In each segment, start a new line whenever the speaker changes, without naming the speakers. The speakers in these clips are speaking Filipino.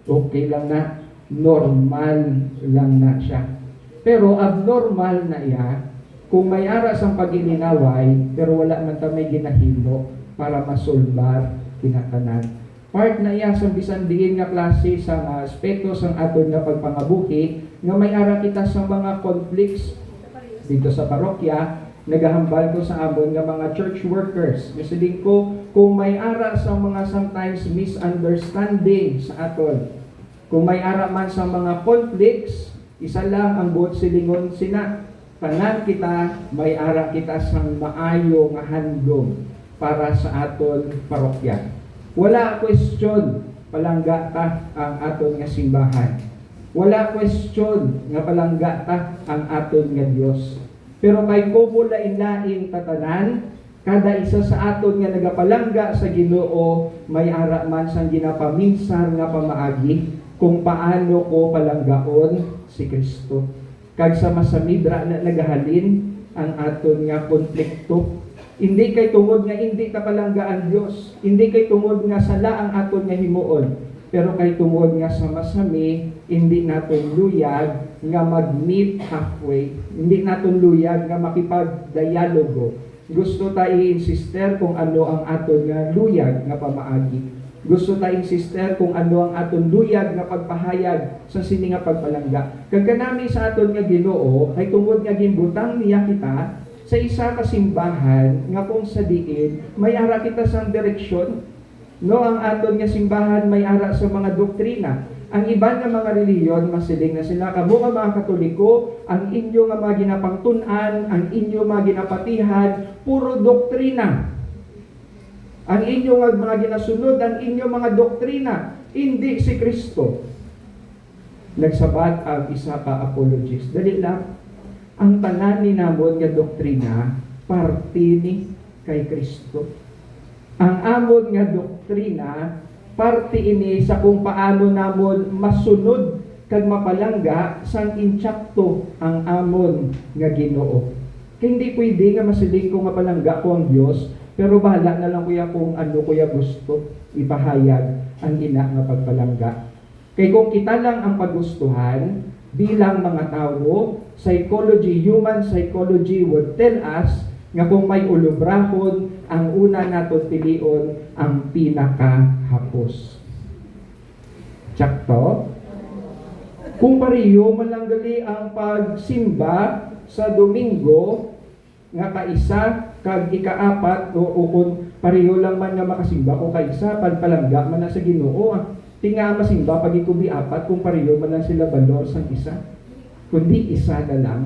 Okay lang na, normal lang na siya. Pero abnormal na iya, kung may ara sang pagilinaway, pero wala man ta may ginahimo para masolbar kinatanan. Part na iya sa bisan diin nga klase sa aspeto sang aton nga pagpangabuhi, nga may ara kita sa mga conflicts dito sa parokya, nagahambal ko sa amon nga mga church workers. Misiding ko, kung may ara sa mga sometimes misunderstanding sa aton, kung may ara man sa mga conflicts, isa lang ang buot silingon sina. Tanan kita, may ara kita sa maayo nga handom para sa aton parokya. Wala question, palangga ta ang aton nga simbahan. Wala question nga palangga ta ang aton nga Dios. Pero kay kubo lain-lain tatanan, kada isa sa aton nga nagapalangga sa Ginoo, may ara man sang ginapaminsar nga pamaagi kung paano ko palanggaon si Kristo. Kag sa masamidra na nagahalin ang aton nga konflikto. Hindi kay tungod nga hindi ka palangga ang Dios, hindi kay tungod nga sala ang aton nga himuon, pero kay tungod nga sa masami, hindi naton luyag nga mag-meet halfway, hindi naton luyag nga makipag-dialogo. Gusto ta i-insister kung ano ang aton nga luyag nga pamaagi. Gusto ta insister kung ano ang aton luyag nga pagpahayag sa sini nga pagpalangga. Kag kanami sa aton nga Ginoo ay tungod nga gimbutang niya kita sa isa ka simbahan nga kung sa diin may ara kita sang direksyon. No, ang aton nga simbahan may ara sa mga doktrina. Ang iban nga mga reliyon masiling na sila kamo nga mga Katoliko, ang inyo nga mga ginapangtun-an, ang inyo mga ginapatihan, puro doktrina. Ang inyo nga mga ginasunod, ang inyo mga doktrina, hindi si Kristo. Nagsabat ang isa ka apologist. Dali lang, ang tanan ni namon nga doktrina, parte ni kay Kristo. Ang amon nga doktrina, parte ini sa kung paano namon masunod kag mapalangga sang intsakto ang amon nga Ginoo. Kaya hindi pwede nga masiling ko mapalangga ko ang Dios, pero bahala na lang kuya kung ano kuya gusto ipahayag ang ina nga pagpalangga. Kay kung kita lang ang pagustuhan bilang mga tao, human psychology would tell us nga kung may ulubrahon, ang una naton pilion ang pinakahapos. Tsakto? Kung pariyo malanggali ang pagsimba sa Domingo, nga kaisa kag ikaapat o kung pareho lang man nga makasimba o kaisa pagpalangga man na sa Ginoo, tinga masimba pag ikubi apat kung pareho man lang sila balor sang isa, kundi isa na lang.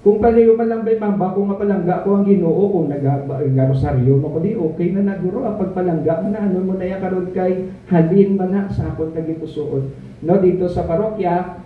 Kung pareho man lang bay mamba kung mapalangga ko ang Ginoo, kung nagarosaryo mo ko di okay na naguro ang pagpalangga man na ano mo na ya karon kay halin man na sa akon tagipusoon. No, dito sa parokya,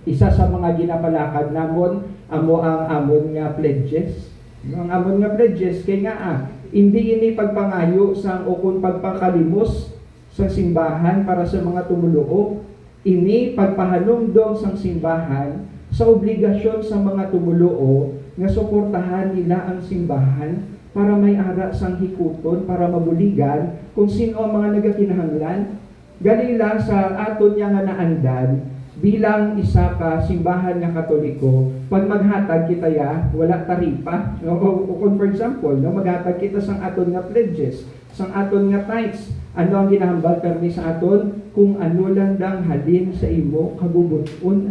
isa sa mga ginapalakad namon amo ang amon nga pledges. Ang amon nga pledges kay nga hindi ini pagpangayo sang o kung pagpakalimos sa simbahan para sa mga tumuluo, ini pagpahanumdom sang simbahan sa obligasyon sa mga tumuluo nga suportahan nila ang simbahan para may ara sang hikuton para mabuligan kung sino ang mga nagakinahanglan. Galing lang sa aton niya nga naandan bilang isa ka simbahan nga Katoliko, pag maghatag kita ya, wala taripa. O kung for example, no, maghatag kita sang aton nga pledges, sang aton nga tithes, ano ang ginahambal permi sa aton? Kung ano lang dang halin sa imo kabubuton.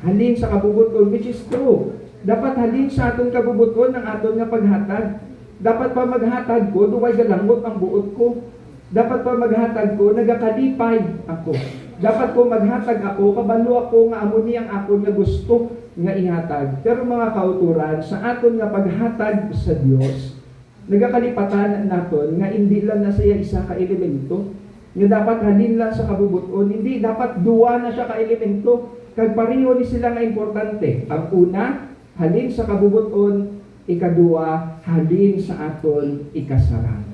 Halin sa kabubuton, which is true. Dapat halin sa aton kabubuton ng aton nga paghatag. Dapat pa maghatag ko, duway galangot ang buot ko. Dapat pa maghatag ko, nagakalipay ako. Dapat ko maghatag ako, kabalo ako nga amo niyang ako nga gusto nga ihatag. Pero mga kauturan, sa aton nga paghatag sa Dios, nagakalipatan naton nga hindi lang na siya isa ka elemento. Nga dapat halin lang sa kabubuton, hindi dapat duwa na siya ka elemento. Kag pareho ni sila nga importante. Ang una, halin sa kabubuton, ikaduwa, halin sa aton ikasarang.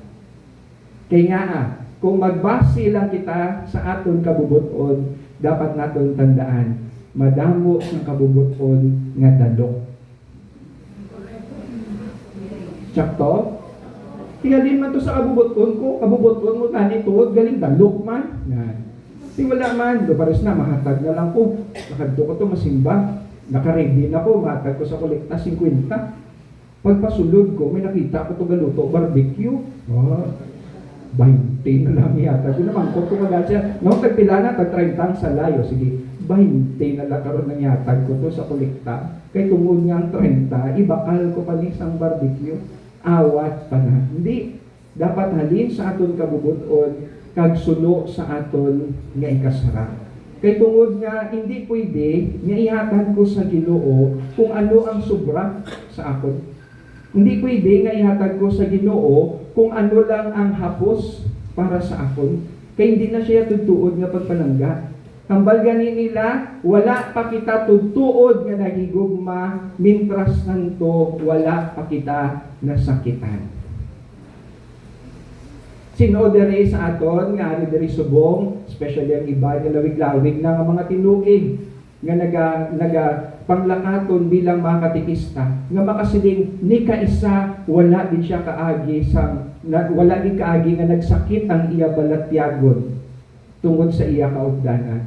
Kaya nga kung magbase lang kita sa aton kabubuton, dapat naton tandaan, madamo ng kabubuton nga dalok. Tsakto? Tingalin man to sa kabubuton ko, kabubuton mo tani tuod, galing dalok man. Yan. Di wala man, do pares na, mahatag na lang ko. Nakadto ko to masimba. Nakaready na ko, mahatag ko sa kolekta 50. Pagpasulod ko, may nakita ko to galuto, barbecue. Oh, 20 na lang yata. Di naman ko agad siya. No, tagpila na, tag-30 sa layo. Sige, 20 na lang karon ng yatag ko to sa kolekta. Kay tungod nga ang 30, ibakal ko pa ni isang barbecue. Awat pa na. Hindi. Dapat halin sa aton kabubuton, kag sulo sa aton nga ikasara. Kay tungod nga hindi pwede nga ihatag ko sa Ginoo kung ano ang sobra sa akon. Hindi pwede nga ihatag ko sa Ginoo kung ano lang ang hapos para sa akon. Kay hindi na siya tutuod nga pagpanangga. Kambal gani nila, wala pa kita tutuod nga nagigugma, mintras nanto wala pa kita nasakitan. Sino dere sa aton nga ari diri subong, especially ang iba nga lawig-lawig na nga mga tinugig nga naga panglakaton bilang mga katikista nga makasiling ni kaisa wala din siya kaagi wala din kaagi nga nagsakit ang iya balatyagon tungod sa iya kaugdanan.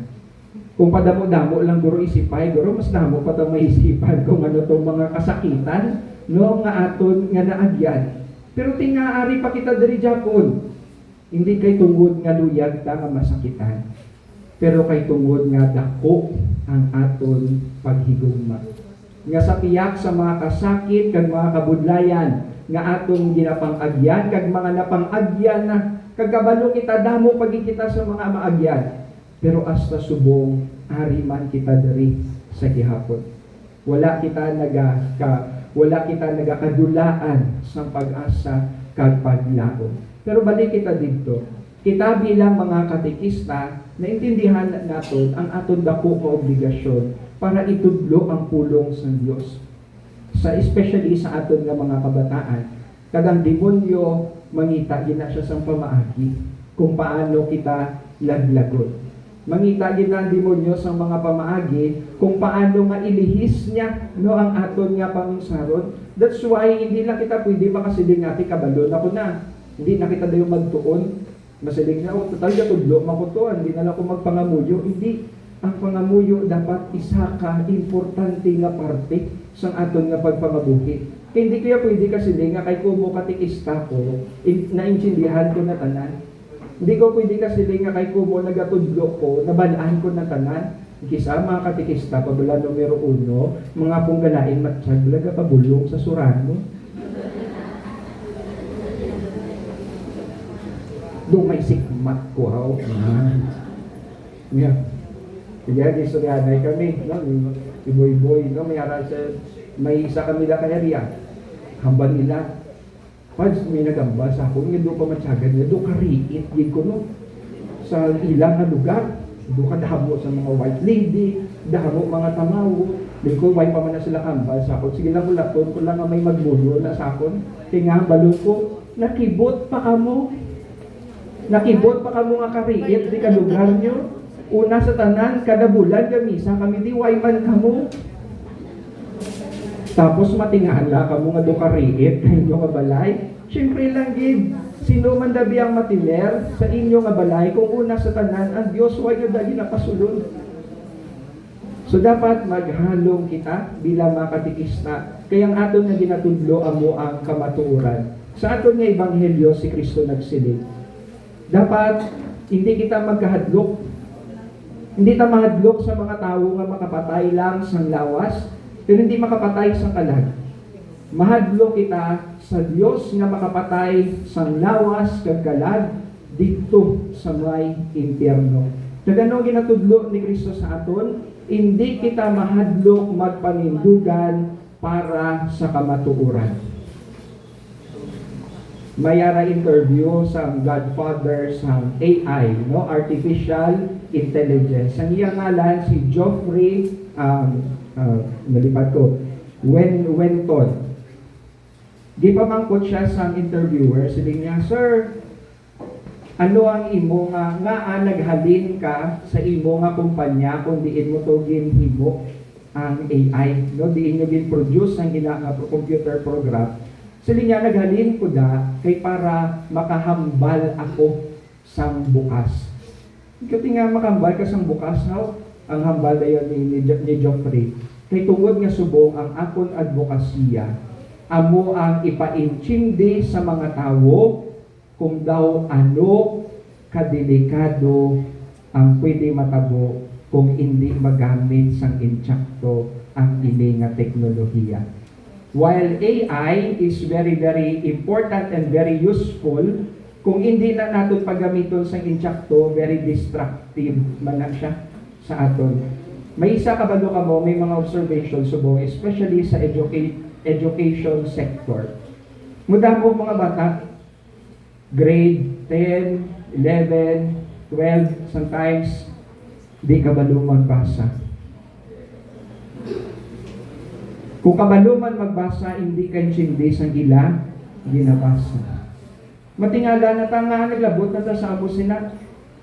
Kung padamo-damo lang guro isipay, guro mas damo pa tong maisipan kung ano tong mga kasakitan no nga aton nga naagyan. Pero tingaari pa kita diri Japon. Hindi kay tungod nga luyag ta nga masakitan. Pero kay tungod nga dako ang aton paghigugma. Nga sa piyak sa mga kasakit kag mga kabudlayan nga aton ginapang-agyan kag mga napang-agyan na kagabalo kita damo pagi kita sa mga maagyan. Pero hasta subong ari man kita diri sa gihapon. Wala kita nagakadulaan sa pag-asa kag paglaom. Pero balik kita dito. Kita bilang mga katekista, naintindihan natin ang aton dako nga obligasyon para itudlo ang pulong sa Dios. Especially sa aton nga mga kabataan. Kadang demonyo mangita gina siya sang pamaagi kung paano kita laglagon. Mangita gina ang demonyo sa mga pamaagi kung paano nga ilihis niya no ang aton nga panginsaron. That's why hindi na kita pwede makasiling natin kabalo na ko na. Hindi na kita dayo magtuon. Masiling na, total ka tudlo, makutuan. Hindi na lang ako magpangamuyo. Hindi. Ang pangamuyo dapat isa ka importante nga parte sa aton nga pagpangabuhi. Kaya hindi kaya pwede kasiling nga kay kumo katikista ko, naintindihan ko na tanan. Hindi ko pwede kasiling nga kay kumo nagatudlo ko, nabalaan ko na tanan. Kisa mga katikista, pabula numero 1, mga punggalain matsyag, laga pabulong sa surano. Doon may sikmat ko, ha? Yeah. Kaya di suryanay kami, no? Iboy-boy, no? May isa kami la kaya riya. Hamba nila. Pag may nagamba sa ako, nga doon pa matsyagan niya, doon ka riit, yun ko, no? Sa ilang na lugar, doon ka dahamo sa mga white lady, dahamo mga tamaw. Doon ko, why pa man na sila kambal sa ako. Sige lang ko lang may magmulo na sa ako. Kaya nga, balon ko, nakibot pa kamo. Nakibot pa kamo nga kariit di ka lugar nyo. Una sa tanan, kada bulan gamisa kami di wayman kamo. Tapos matingala kamo nga do kariit inyo nga balay. Siyempre lang gid, sino man dabi ang matiner sa inyo nga balay kung una sa tanan ang Dios way nga dali napasulod. So dapat maghalong kita bilang mga katikista. Kaya ang aton nga ginatudlo amo ang kamatuoran. Sa aton nga ebanghelyo si Kristo nagsiling. Dapat hindi kita magkahadlok. Hindi ta mahadlok sa mga tao nga makapatay lang sang lawas, pero hindi makapatay sa kalag. Mahadlok kita sa Dios nga makapatay sang lawas kag kalag dito sa may impyerno. Kagano ginatudlo ni Kristo sa aton, hindi kita mahadlok magpanindugan para sa kamatuoran. Mayara interview sa Godfather sa AI, no? Artificial Intelligence. Ang iyang ngalan si Geoffrey nalipat ko. Wenton. Di pa mangkot siya sa interviewer, siling niya, "Sir, ano ang imo nga naghalin ka sa imo nga kumpanya kung diin mo to ginhimo ang AI, no? Diin nyo gin-produce ang computer program." Sili niya, naghalin ko da kay para makahambal ako sang bukas. Ikaw nga makambal ka sang bukas, how? Ang hambal na yun ni Joffrey. Kay tungod nga subong ang akon advokasya, amo ang ipaintindi sa mga tao kung daw ano kadelikado ang pwede matabo kung hindi magamit sang insakto ang ini nga teknolohiya. While AI is very, very important and very useful, kung hindi na natin paggamiton sa insakto, very destructive man na siya sa aton. May isa kabalo ka mo, may mga observations subong, especially sa education sector. Muda mo mga bata, grade 10, 11, 12, sometimes, di kabalo magbasa. Kung kabalo man magbasa, hindi ka intindi sa ila, ginabasa. Matingala na ta nga, naglabot na ta sa abo sina.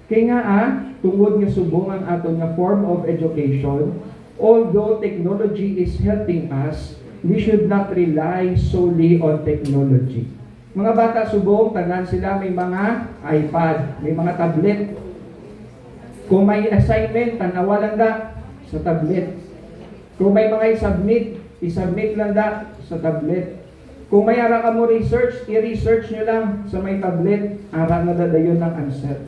Kaya nga tungod nga subong ang aton nga form of education, although technology is helping us, we should not rely solely on technology. Mga bata subong, tanan sila may mga iPad, may mga tablet. Kung may assignment, tanawa lang da sa tablet. Kung may mga i-submit lang da sa tablet. Kung may ara ka mo research, i-research nyo lang sa may tablet, ara na dadayon ng answer.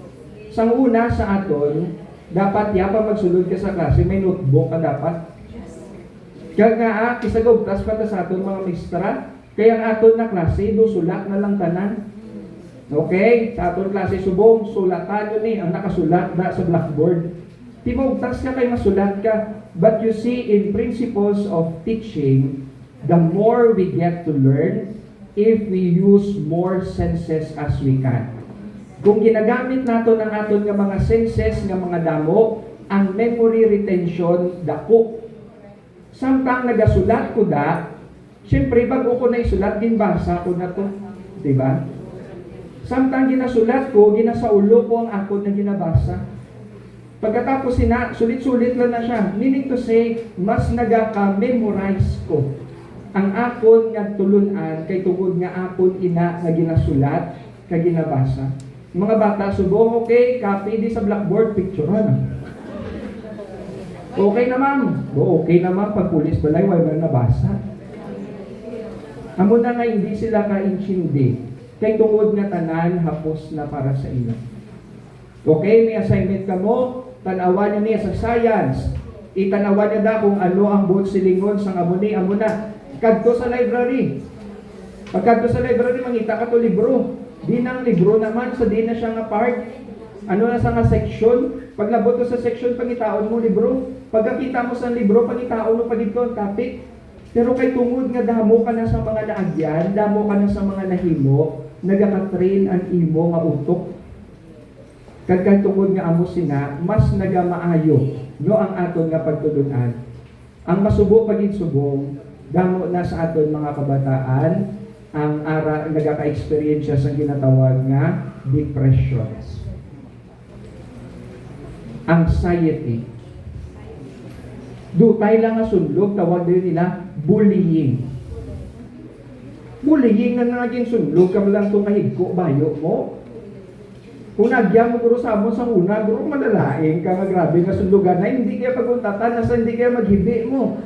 Sang una sa aton, dapat yapa magsulod ka sa klase, may notebook ka dapat. Kaya nga kisagugtas pa ta sa aton mga mistra, kaya ang aton na klase, sulat na lang tanan. Okay? Sa aton klase subong, sulatan yun ang nakasulat na sa blackboard. Timugtas ka kay masulat ka. But you see, in principles of teaching, the more we get to learn if we use more senses as we can. Kung ginagamit nato ng aton nga mga senses nga mga damo, ang memory retention dako. Samtang nagasulat ko da, siyempre bago ko na isulat, ginbasa ko na to. Diba? Samtang ginasulat ko, ginasaulo ko ang akon na ginabasa. Pagkatapos sulit-sulit lang na siya. Meaning to say, mas nagaka-memorize ko ang akon nga tulunan kay tungod nga akon ina nga ginasulat kay ginabasa. Mga bata subong, okay, copy di sa blackboard, picture na. Okay naman. Okay naman pag pulis balay wala nabasa. Amo na nga hindi sila ka-intindi kay tungod nga tanan hapos na para sa ila. Okay, may assignment ka mo, tanawan niya sa science. Itanawan niya da kung ano ang buot silingon sang amo na. Kadto sa library. Pagkadto sa library, mangita ka to libro. Di nang libro naman, sa di na siya nga part. Ano na sa nga section. Paglabot ko sa section, pangitaon mo libro. Pagkakita mo sa libro, pangitaon mo pagito ang topic. Pero kay tungod nga damo ka na sa mga naagyan, damo ka na sa mga nahimo, nagaka-train ang imo nga utok. Kagkan tungod nga amo sina, mas nagamaayo no ang aton nga pagtulunan. Ang masubo pagid subong, damo na sa aton mga kabataan ang nagaka-experience sa ginatawag nga depression, anxiety. Dutay lang nga sundlog, tawag din nila bullying. Bullying na naging sundlog, kami lang itong mahigko, bayo mo. Kung nagyan mo guro sa amon sa una, guro malalaing ka nga grabe nga sundlugan na hindi kaya paguntatan, nasa hindi kaya maghibi mo.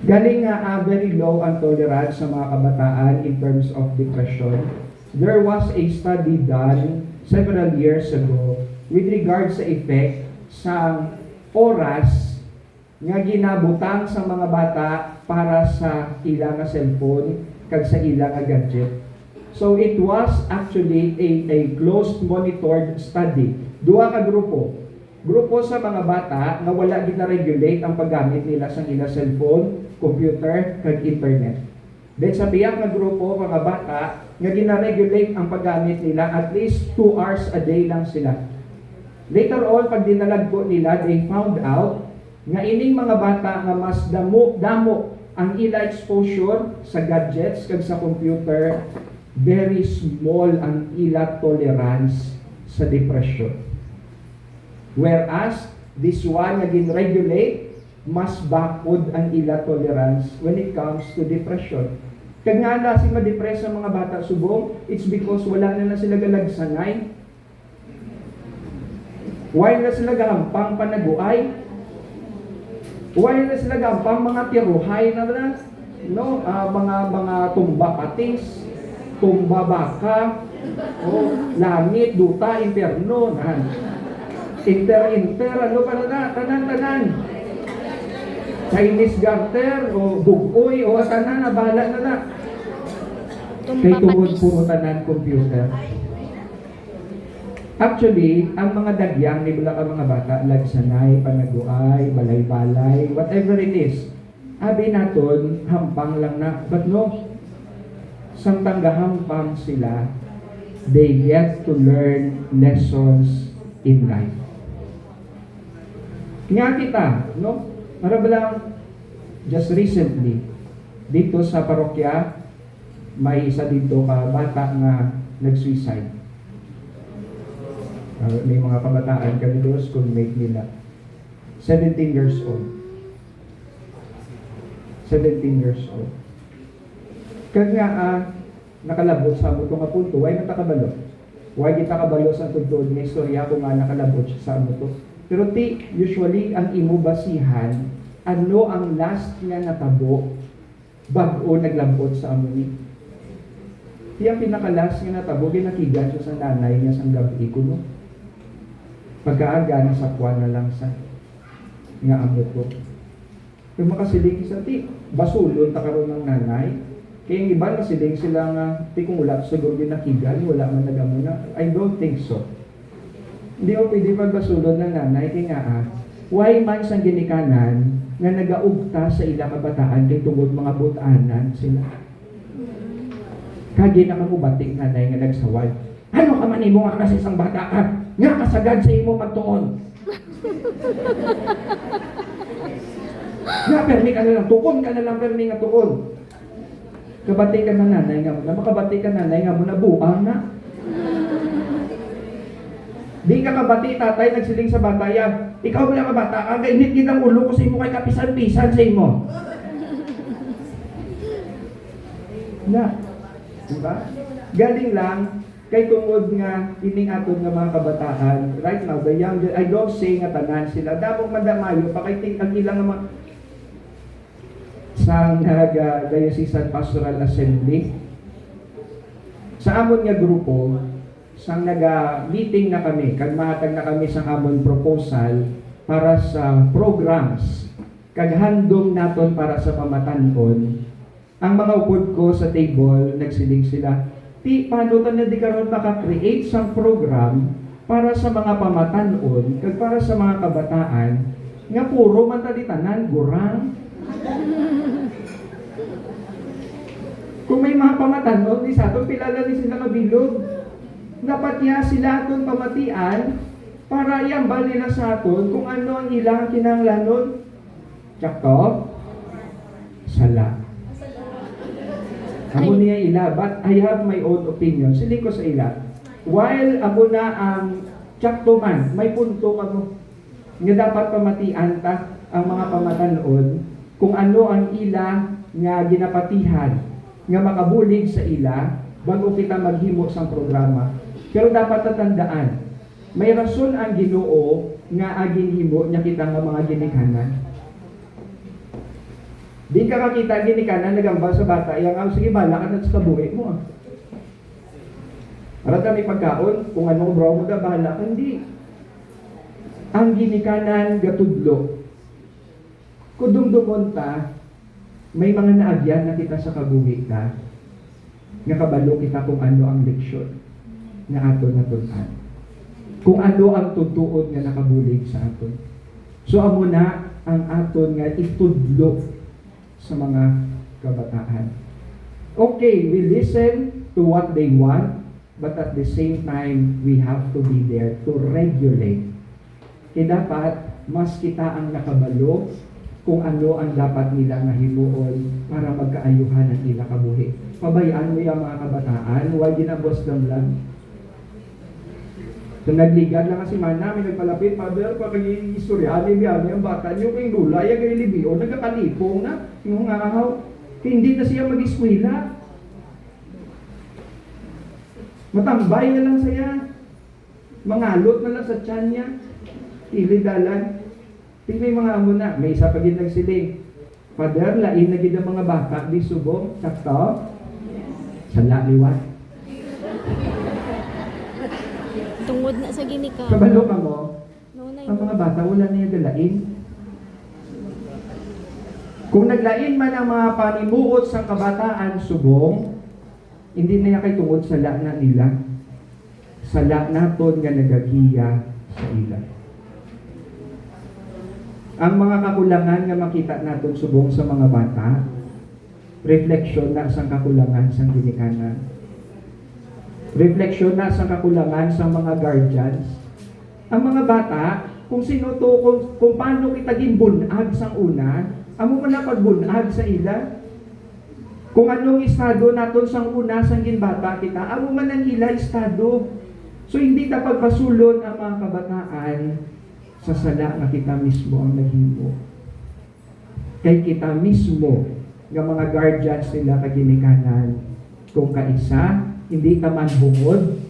Galing nga very low ang tolerance sa mga kabataan in terms of depression. There was a study done several years ago with regards sa effect sa oras nga ginabutang sa mga bata para sa ilang nga cellphone kag sa ilang nga gadget. So it was actually a closed monitored study. Duha ka grupo. Grupo sa mga bata na wala gina-regulate ang paggamit nila sa ilang cellphone, computer, kag internet. Then sa biyang nga grupo mga bata nga gina-regulate ang paggamit nila at least 2 hours a day lang sila. Later on, pag dinalagpo nila, they found out nga ining mga bata nga mas damo ang ila exposure sa gadgets kag sa computer, very small ang ila tolerance sa depression. Whereas, this one nga gin-regulate, mas bakod ang ila tolerance when it comes to depression. Kag nga si ma-depress ang mga bata subong, it's because wala na sila galagsanay. Why na sila gahampang panaguay? Why na sila gahampang mga tiruhay na no? Mga tumba patis, tumba baka, langit, duta, impyerno, inter, ano pa na, tanan. Chinese garter, o bugoy, o tanan, bahala na. Kay tungod puro tanan computer. Actually, ang mga dagyang, ni bula ka mga bata, lagsanay, panaguay, balay-balay, whatever it is, abi naton, hampang lang na. But no, samtang gahampang sila, they get to learn lessons in life. Nga kita, no? Marabalang, just recently, dito sa parokya, may isa dito ka bata nga nag-suicide. May mga kabataan kami doon, schoolmate nila. 17 years old. 17 years old. Kag nga, nakalabot sa muto nga punto, why natakabalo? Why kita kabalo sa tugtod nga istorya kung nga nakalabot siya sa muto? Pero usually, ang imo basihan, ano ang last nga natabo bago naglambot sa amuni? Ang pinakalas nga natabo, ginakigan siya sa nanay niya sa gabi ko, no? Pagkaaga na sa kuwan na lang sa nga amuto. Yung makasiling sa basulon takaroon ng nanay, kaya yung iba nasiling sila nga, kung wala siguro ginakigan, wala man nagamuna. I don't think so. Hindi mo pwede magbasulod ng nanay, kaya nga why man sang ginikanan nga nagaugta sa ilang kabataan kay tungod mga butanan sila. Kagi na magubating nanay nga nagsawad. Ano ka man imo nga kasi isang bata ka? Nga kasagad sa imo magtuon. Nga permi ka na lang, tukon ka na lang permi nga tukon. Kabati ka na nanay nga mo na, makabati ka nanay nga mo na buang na. Di ka kabati, tatay, nagsiling sa bata yan. Ikaw mo lang kabata, ang init kitang ulo ko sa imo kay kapisan-pisan sa imo. Na, diba? Galing lang, kay tungod nga, ining atod nga mga kabataan, right now, the young, I don't say nga tanan sila, damong madamayo, pakaiting ang ilang mga sa Diocesan Pastoral Assembly. Sa amon nga grupo, sang naga-meeting na kami, kag mahatag na kami sa amon proposal para sa programs, kag handom naton para sa pamatanon. Ang mga upod ko sa table, nagsiling sila, paano na di karon maka-create sang program para sa mga pamatanon, kag para sa mga kabataan, nga puro man tanan gurang. Kung may mga pamatanon, di sa aton pilala ni sila kabilog. Dapat niya sila aton pamatian para iambal nila sa aton kung ano ang ilang kinahanglanon. Tsakto? Sala. Amo niya ila, but I have my own opinion. Siling ko sa ila. While amo na ang tsakto man, may punto ako nga dapat pamatian ta ang mga pamatanon kung ano ang ila nga ginapatihan nga makabulig sa ila bago kita maghimo sang programa. Pero dapat tatandaan, may rason ang Ginoo nga aging himo nya kita nga mga ginikanan. Di ka kakita ginikanan nagamba sa bata, yang sige bala ka na sa kabuhi mo. Para may pagkaon, kung anong bro mo da, bahala ka, hindi. Ang ginikanan gatudlo. Kung dumdumon ta, may mga naagyan na kita sa kabuhi ka, nga kabalo kita kung ano ang leksyon nga aton natunan. Kung ano ang tutuod nga nakabulig sa aton. So amo na ang aton nga itudlo sa mga kabataan. Okay, we listen to what they want, but at the same time, we have to be there to regulate. Kaya dapat, mas kita ang nakabalo kung ano ang dapat nila nga himuon para magkaayuhan ang ila kabuhi. Pabayaan mo yung mga kabataan, huwag ginabos lang. So nagligad lang kasi man namin nagpalapit, Father, pa kayo istorya, biyari ang bata niyo kayong dulay, ang ilibio, nagkakalipong na, yung araw, hindi na siya mag-eskwela. Matambay na lang siya, mangalot na lang sa tiyan niya. Pili dalan. Pili mga amo na. May isa pa gid nagsiling. Father, lain na gid ang mga bata. Di subong. Sakto? Sala liwat.
Tungod na sa ginika.
Kabalo ka mo,
Naunay
ang mga bata wala niya dalain. Kung naglain man ang mga panimuot sa kabataan subong, hindi na kay tungod sa na nila. Sa naton nga nagagiya sa ila. Ang mga kakulangan nga makita naton subong sa mga bata, refleksyon na sa kakulangan sa ginikanan. Refleksyon na sa kakulangan sa mga guardians. Ang mga bata, kung sino to, kung paano kita gimbunag sa una, amo man na pagbunag sa ila. Kung anong estado naton sang una sang ginbata kita, amo man ang ila estado. So hindi ta pagpasulod ang mga kabataan sa sala nga kita mismo ang naghimo. Kay kita mismo nga mga guardians nila kaginikanan, kung kaisa, hindi ka man bungod,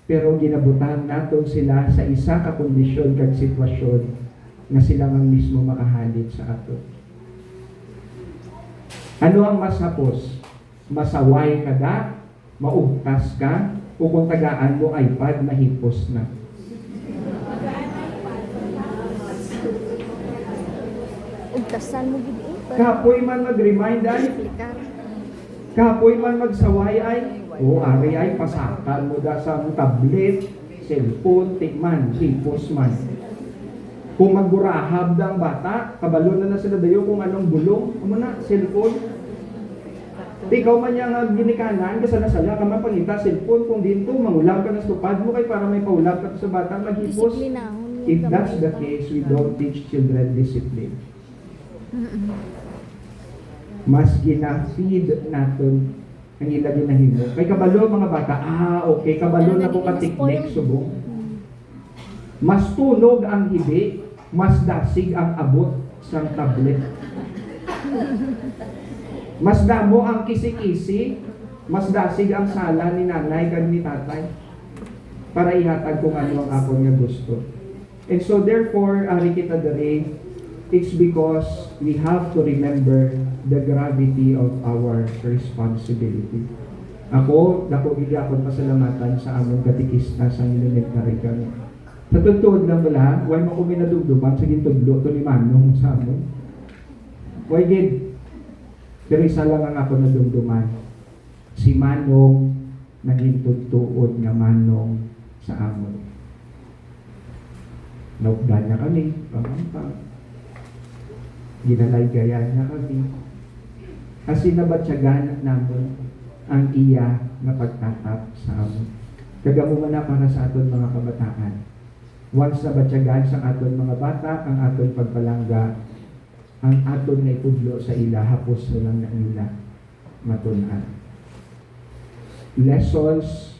pero ginabutan naton sila sa isa ka kondisyon kag sitwasyon nga sila man mismo makahalid sa ato. Ano ang mas hapos? Masaway ka da, maugtas ka, o kung tagaan mo iPad, mahipos na.
ugtasan mo gid
Kapoy man mag-remind ay, kapoy man magsaway ay, o ari ay pasakan mo da sa tablet, cellphone, tikman, hipos man. Kung magburahab ang bata, kabalo na sila dayo kung anong bulong, amo na, cellphone. Ikaw man yang ginikanan, kasala-sala ka man pangita, cellphone, kung dito, mangulam ka na sa tupad mo, kay para may paulap ka sa bata, maghipos. If that's the case, we don't teach children discipline. Mas gina-feed natin ang ila ginahimo. Kay kabalo mga bata, okay, kabalo na ko katiknik subong. Mas tunog ang hibi, mas dasig ang abot sa tablet. Mas damo ang kisi-kisi, mas dasig ang sala ni nanay kag ni tatay para ihatag kung ano ang akon nga gusto. And so therefore, ari kita diri, it's because we have to remember the gravity of our responsibility. Ako, dako gid akon pasalamatan sa among katikista sa elementary kami. Sa tutuod lang wala, why mo kami nadugduman sa gintudlo to ni Manong sa amon. Why gid? Pero isa lang ang ako nadugduman. Si Manong naging tutuod nga Manong sa amon. Naugdan na kami, pamampang. Ginalay-gayan na kami. Kasi nabatsagan namin ang iya na pagtatap sa amon. Kagamo man na para sa aton mga kabataan. Once nabatsagan sa aton mga bata, ang aton pagpalangga, ang aton na itudlo sa ila, hapos na lang na ila matunan. Lessons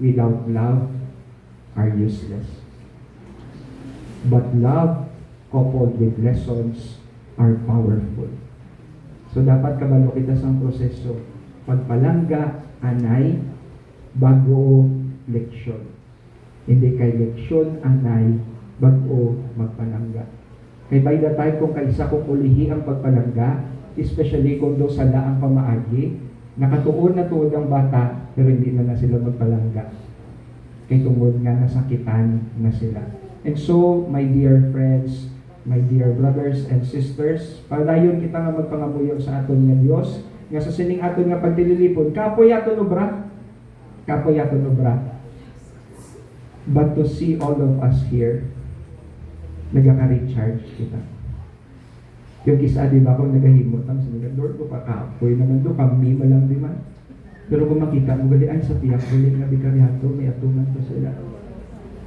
without love are useless. But love coupled with lessons are powerful. So dapat kabalo kita sa proseso. Pagpalangga, anay, bago leksyon. Hindi kay leksyon, anay, bago magpalangga. Kay by the time kung kaisa kong ulihi ang pagpalangga, especially kung do sala ang pamaagi, nakatuon na tuod ang bata, pero hindi na sila magpalangga. Kay tungod nga nasakitan na sila. And so, my dear friends, my dear brothers and sisters, padayon kita nga magpangamuyo sa aton nga Dios, nga sa sining aton nga pagdililipon, kapoy aton obra. Kapoy aton obra. But to see all of us here, nagaka-recharge kita. Yung isa, di ba, kung nagahimot ang sinagot, Lord, ko pa kapoy naman do, kami malang di man. Pero kung makita mo, gali, ay sa tiyak, gali nga bikaryato, may atunan pa sila.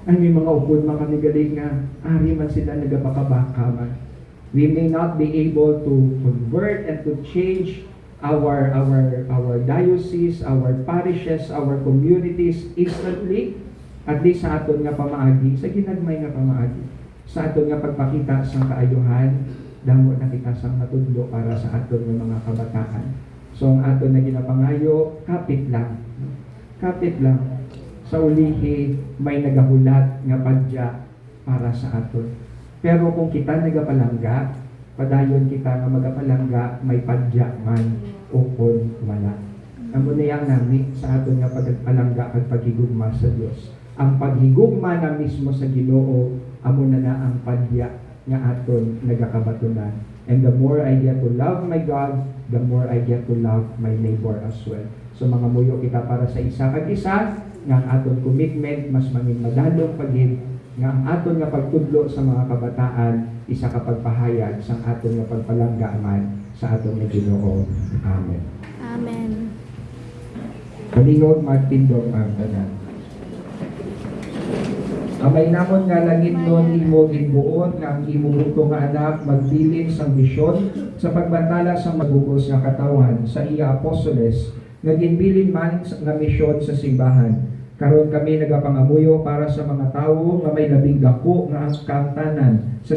Ay, may mga upod, mga kanigaling nga, ari man sila nagabaka-baka man. We may not be able to convert and to change our diocese, our parishes, our communities instantly, at least sa aton nga pamaagi, sa ginagmay nga pamaagi, sa aton nga pagpakita sa kaayuhan, damo na kita sang natudlo para sa aton nga mga kabataan. So ang aton na ginapangayo, kapit lang. Kapit lang. Sa ulihi, may nagahulat nga padya para sa aton. Pero kung kita nagapalangga, padayon kita nga magapalangga, may padya man o kung wala. Amo na yang nami sa aton nga pagpalangga at paghigugma sa Dios. Ang paghigugma na mismo sa Ginoo, amo na ang padya nga aton nagakabatunan. And the more I get to love my God, the more I get to love my neighbor as well. So mga muyo kita para sa isa kag isa, nga ang aton commitment mas mangin madalong pagin, nga ang aton nga pagtudlo sa mga kabataan, isa ka pagpahayag sa aton nga pagpalangga man sa aton nga Ginoo. Amen.
Amen.
Malingog magtindog ang tanan. Amay namon nga langit nun imo ginbuot nga ang imo buto nga anak magbilin sang misyon sa pagbantala sa magugos nga katawan sa iya apostoles nga ginbilin man nga misyon sa simbahan. Karon kami nagapangamuyo para sa mga tawo nga may labing dako nga ang kaangtanan sa